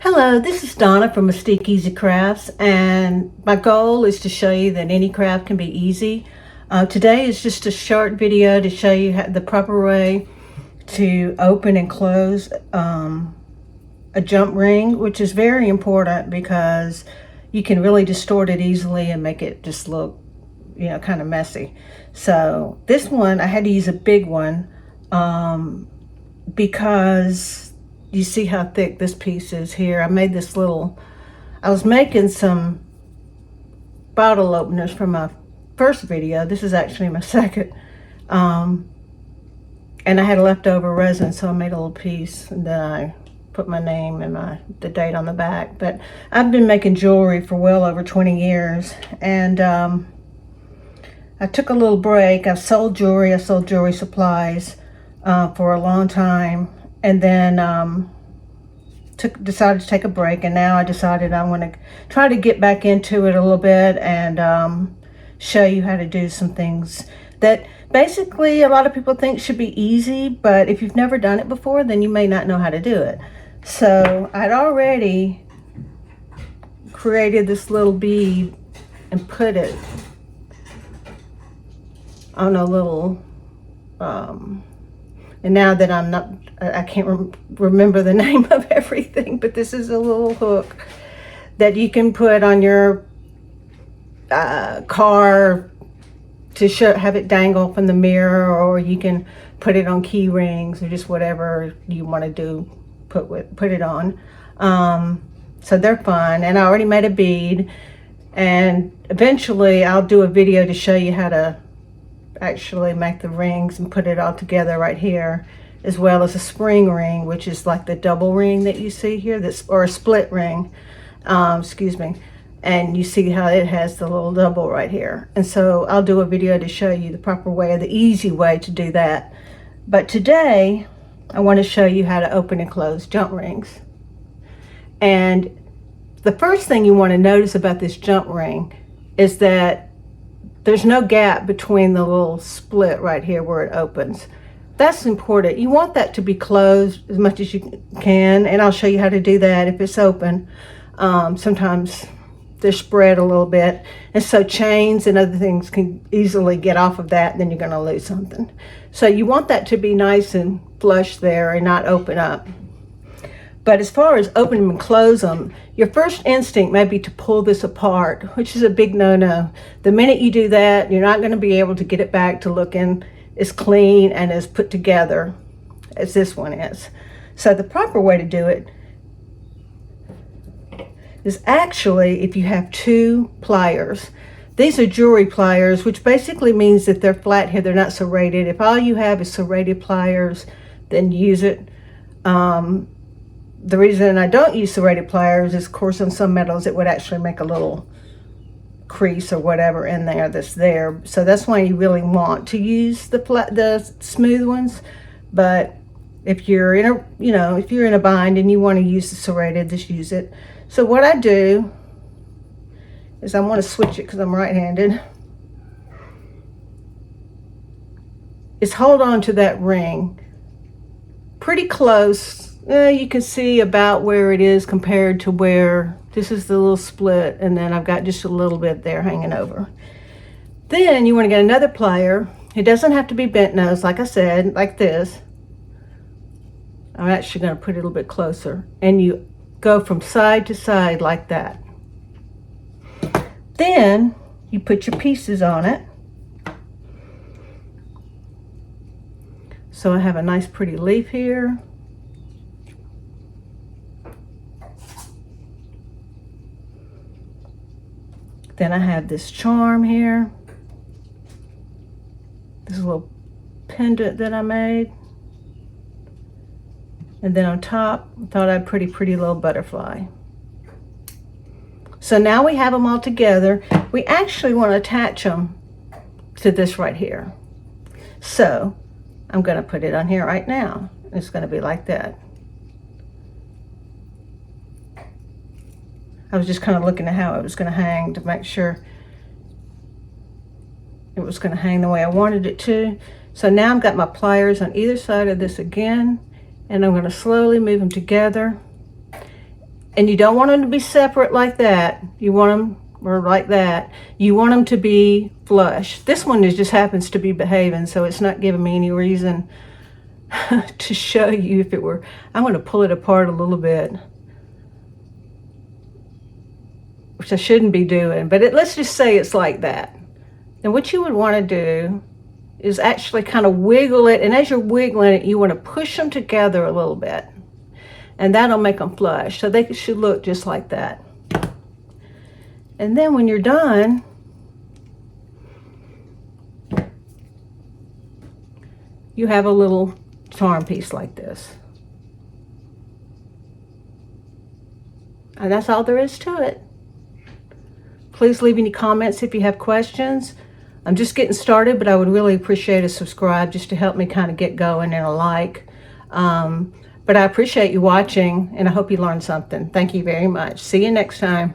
Hello, this is Donna from Mystique Easy Crafts, and my goal is to show you that any craft can be easy. Today is just a short video to show you the proper way to open and close a jump ring, which is very important because you can really distort it easily and make it just look, kind of messy. So this one, I had to use a big one because you see how thick this piece is here. I made this I was making some bottle openers from my first video. This is actually my second. And I had leftover resin, so I made a little piece, and then I put my name and the date on the back. But I've been making jewelry for well over 20 years, and I took a little break. I sold jewelry supplies for a long time, and then decided to take a break, and now I decided I want to try to get back into it a little bit and show you how to do some things that basically a lot of people think should be easy, but if you've never done it before, then you may not know how to do it. So I'd already created this little bead and put it on a little and now that I can't remember the name of everything, but this is a little hook that you can put on your car to have it dangle from the mirror, or you can put it on key rings, or just whatever you want to do, put it on. So they're fun, and I already made a bead, and eventually I'll do a video to show you how to actually make the rings and put it all together right here, as well as a spring ring, which is like the double ring that you see here, or a split ring, excuse me, and you see how it has the little double right here. And so I'll do a video to show you the proper way, the easy way to do that. But today I want to show you how to open and close jump rings. And the first thing you want to notice about this jump ring is that there's no gap between the little split right here where it opens. That's important. You want that to be closed as much as you can, and I'll show you how to do that if it's open. Sometimes they're spread a little bit, and so chains and other things can easily get off of that, and then you're going to lose something. So you want that to be nice and flush there and not open up. But as far as open them and close them, your first instinct may be to pull this apart, which is a big no-no. The minute you do that, you're not going to be able to get it back to looking as clean and as put together as this one is. So the proper way to do it is actually if you have two pliers. These are jewelry pliers, which basically means that they're flat here, they're not serrated. If all you have is serrated pliers, then use it. The reason I don't use serrated pliers is, of course, on some metals it would actually make a little crease or whatever in there that's there. So that's why you really want to use the smooth ones. But if you're in a bind and you want to use the serrated, just use it. So what I do is I want to switch it because I'm right-handed. Is hold on to that ring pretty close. You can see about where it is compared to where this is the little split, and then I've got just a little bit there hanging over. Then you want to get another plier. It doesn't have to be bent nose, like I said, like this. I'm actually going to put it a little bit closer, and you go from side to side like that. Then you put your pieces on it. So I have a nice pretty leaf here. Then I have this charm here, this little pendant that I made, and then on top I thought I'd put a pretty little butterfly. So now we have them all together. We actually want to attach them to this right here. So I'm going to put it on here right now. It's going to be like that. I was just kind of looking at how it was going to hang to make sure it was going to hang the way I wanted it to. So now I've got my pliers on either side of this again, and I'm going to slowly move them together. And you don't want them to be separate like that. You want them, or like that. You want them to be flush. This one just happens to be behaving, so it's not giving me any reason to show you. If it were, I'm going to pull it apart a little bit, which I shouldn't be doing, but let's just say it's like that. And what you would want to do is actually kind of wiggle it, and as you're wiggling it, you want to push them together a little bit, and that'll make them flush. So they should look just like that. And then when you're done, you have a little charm piece like this. And that's all there is to it. Please leave any comments if you have questions. I'm just getting started, but I would really appreciate a subscribe just to help me kind of get going, and a like. But I appreciate you watching, and I hope you learned something. Thank you very much. See you next time.